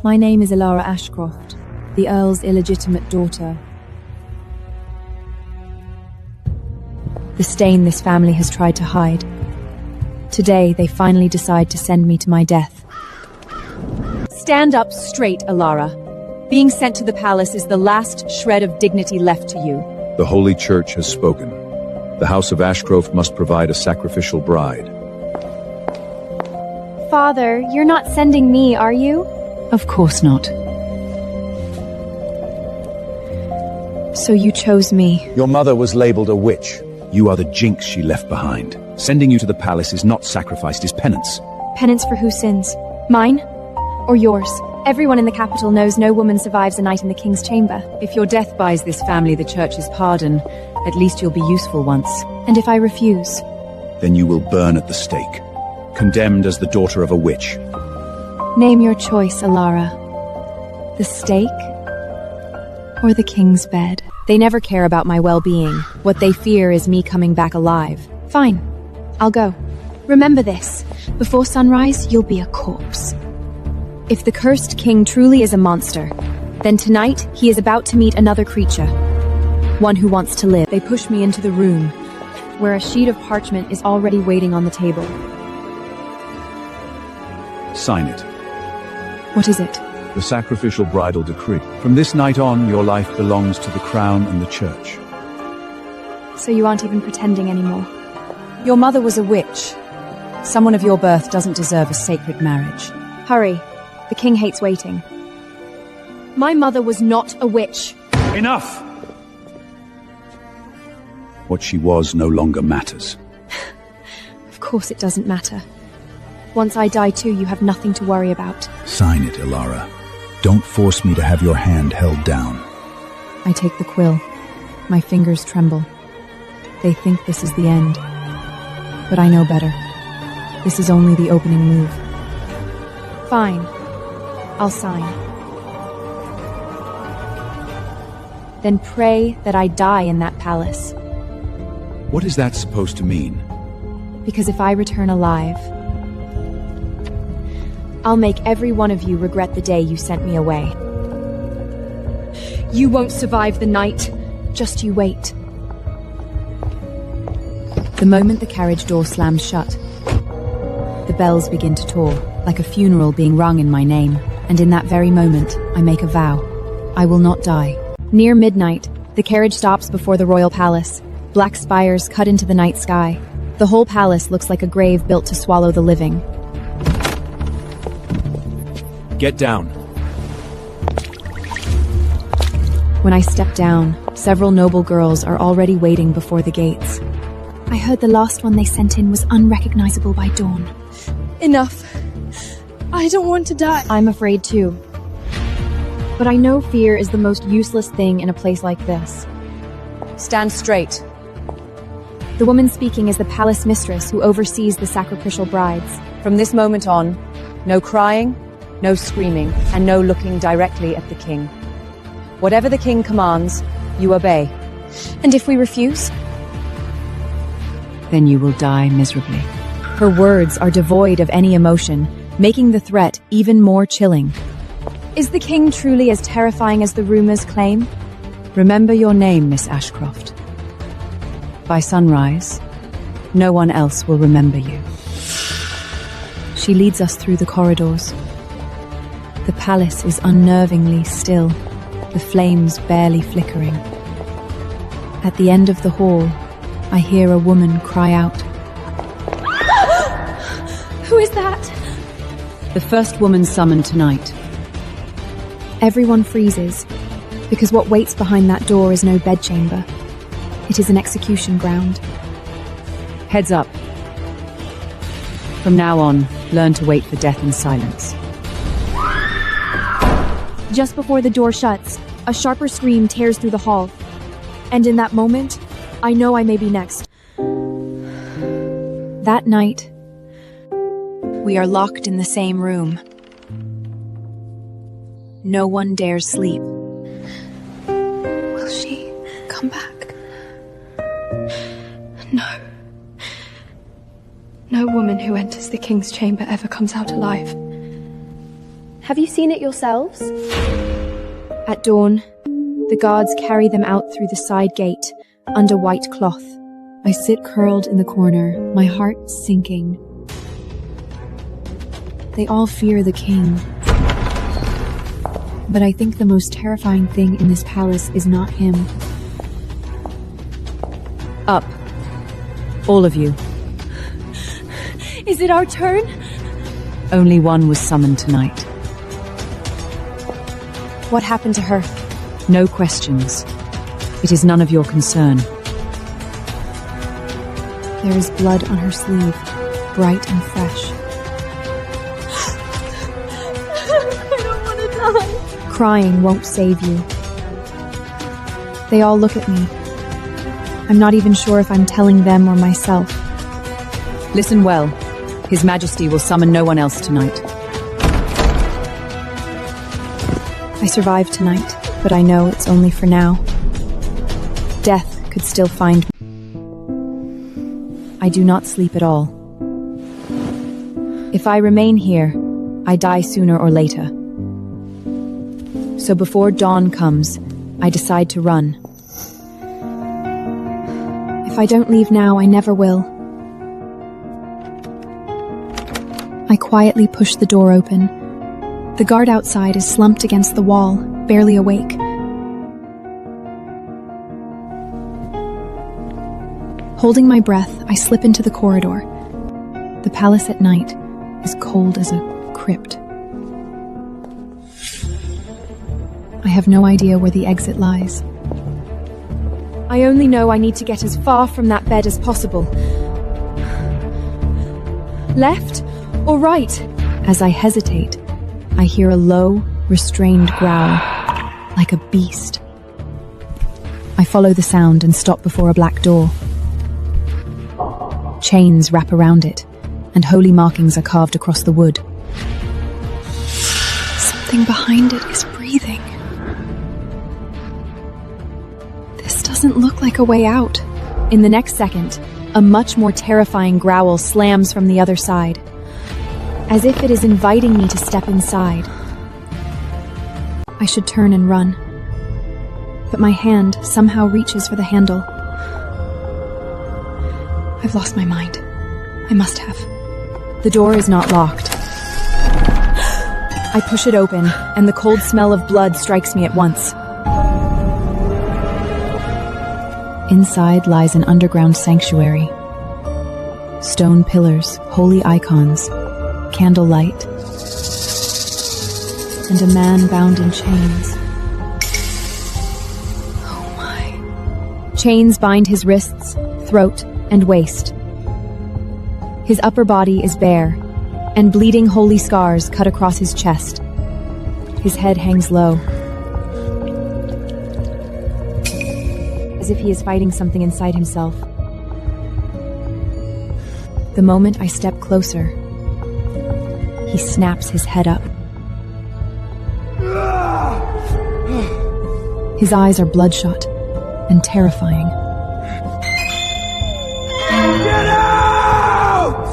My name is Alara Ashcroft, the Earl's illegitimate daughter. The stain this family has tried to hide. Today, they finally decide to send me to my death. Stand up straight, Alara. Being sent to the palace is the last shred of dignity left to you. The Holy Church has spoken. The House of Ashcroft must provide a sacrificial bride. Father, you're not sending me, are you? Of course not. So you chose me. Your mother was labeled a witch. You are the jinx she left behind. Sending you to the palace is not sacrifice, it is penance. Penance for whose sins? Mine? Or yours? Everyone in the capital knows no woman survives a night in the king's chamber. If your death buys this family the church's pardon, at least you'll be useful once. And if I refuse? Then you will burn at the stake, condemned as the daughter of a witch. Name your choice, Alara. The stake? Or the king's bed? They never care about my well-being. What they fear is me coming back alive. Fine. I'll go. Remember this. Before sunrise, you'll be a corpse. If the cursed king truly is a monster, then tonight he is about to meet another creature. One who wants to live. They push me into the room, where a sheet of parchment is already waiting on the table. Sign it. What is it? The sacrificial bridal decree. From this night on, your life belongs to the crown and the church. So you aren't even pretending anymore. Your mother was a witch. Someone of your birth doesn't deserve a sacred marriage. Hurry. The king hates waiting. My mother was not a witch. Enough! What she was no longer matters. Of course it doesn't matter. Once I die too, you have nothing to worry about. Sign it, Alara. Don't force me to have your hand held down. I take the quill. My fingers tremble. They think this is the end. But I know better. This is only the opening move. Fine. I'll sign. Then pray that I die in that palace. What is that supposed to mean? Because if I return alive, I'll make every one of you regret the day you sent me away. You won't survive the night. Just you wait. The moment the carriage door slams shut, the bells begin to toll, like a funeral being rung in my name. And in that very moment, I make a vow. I will not die. Near midnight, the carriage stops before the royal palace. Black spires cut into the night sky. The whole palace looks like a grave built to swallow the living. Get down. When I step down, several noble girls are already waiting before the gates. I heard the last one they sent in was unrecognizable by dawn. Enough. I don't want to die. I'm afraid too. But I know fear is the most useless thing in a place like this. Stand straight. The woman speaking is the palace mistress who oversees the sacrificial brides. From this moment on, no crying, no screaming, and no looking directly at the king. Whatever the king commands, you obey. And if we refuse? Then you will die miserably. Her words are devoid of any emotion, making the threat even more chilling. Is the king truly as terrifying as the rumors claim? Remember your name, Miss Ashcroft. By sunrise, no one else will remember you. She leads us through the corridors. The palace is unnervingly still, the flames barely flickering. At the end of the hall, I hear a woman cry out. Who is that? The first woman summoned tonight. Everyone freezes, because what waits behind that door is no bedchamber. It is an execution ground. Heads up. From now on, learn to wait for death in silence. Just before the door shuts, a sharper scream tears through the hall. And in that moment, I know I may be next. That night, we are locked in the same room. No one dares sleep. Will she come back? No. No woman who enters the king's chamber ever comes out alive. Have you seen it yourselves? At dawn, the guards carry them out through the side gate, under white cloth. I sit curled in the corner, my heart sinking. They all fear the king. But I think the most terrifying thing in this palace is not him. Up. All of you. Is it our turn? Only one was summoned tonight. What happened to her? No questions. It is none of your concern. There is blood on her sleeve, bright and fresh. I don't want to die. Crying won't save you. They all look at me. I'm not even sure if I'm telling them or myself. Listen well. His Majesty will summon no one else tonight. I survived tonight, but I know it's only for now. Death could still find me. I do not sleep at all. If I remain here, I die sooner or later. So before dawn comes, I decide to run. If I don't leave now, I never will. I quietly push the door open. The guard outside is slumped against the wall, barely awake. Holding my breath, I slip into the corridor. The palace at night is cold as a crypt. I have no idea where the exit lies. I only know I need to get as far from that bed as possible. Left or right? As I hesitate, I hear a low, restrained growl, like a beast. I follow the sound and stop before a black door. Chains wrap around it, and holy markings are carved across the wood. Something behind it is breathing. This doesn't look like a way out. In the next second, a much more terrifying growl slams from the other side, as if it is inviting me to step inside. I should turn and run, but my hand somehow reaches for the handle. I've lost my mind. I must have. The door is not locked. I push it open, and the cold smell of blood strikes me at once. Inside lies an underground sanctuary. Stone pillars, holy icons, candlelight, and a man bound in chains. Oh my. Chains bind his wrists, throat, and waist. His upper body is bare, and bleeding holy scars cut across his chest. His head hangs low, as if he is fighting something inside himself. The moment I step closer, he snaps his head up. His eyes are bloodshot and terrifying. Get out!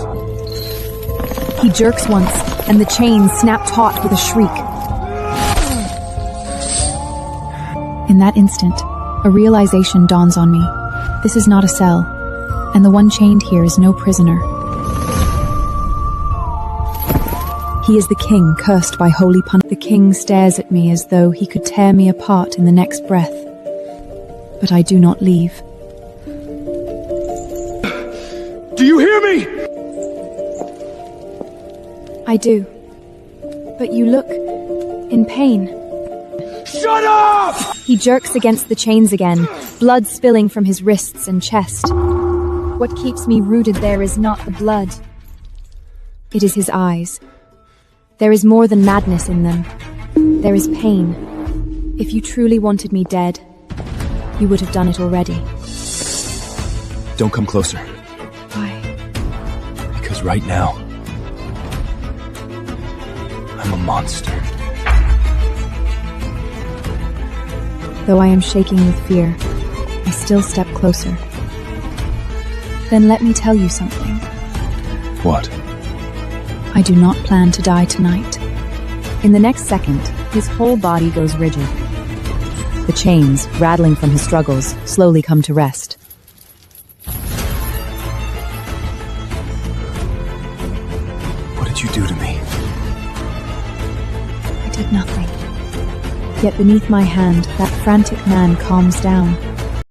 He jerks once, and the chains snap taut with a shriek. In that instant, a realization dawns on me. This is not a cell, and the one chained here is no prisoner. He is the king, cursed by holy punishment. The king stares at me as though he could tear me apart in the next breath. But I do not leave. Do you hear me? I do. But you look in pain. Shut up! He jerks against the chains again, blood spilling from his wrists and chest. What keeps me rooted there is not the blood. It is his eyes. There is more than madness in them. There is pain. If you truly wanted me dead, you would have done it already. Don't come closer, Why? because right now, I'm a monster. Though I am shaking with fear, I still step closer. Then let me tell you something. What? I do not plan to die tonight. In the next second, his whole body goes rigid. The chains, rattling from his struggles, slowly come to rest. What did you do to me? I did nothing. Yet beneath my hand, that frantic man calms down.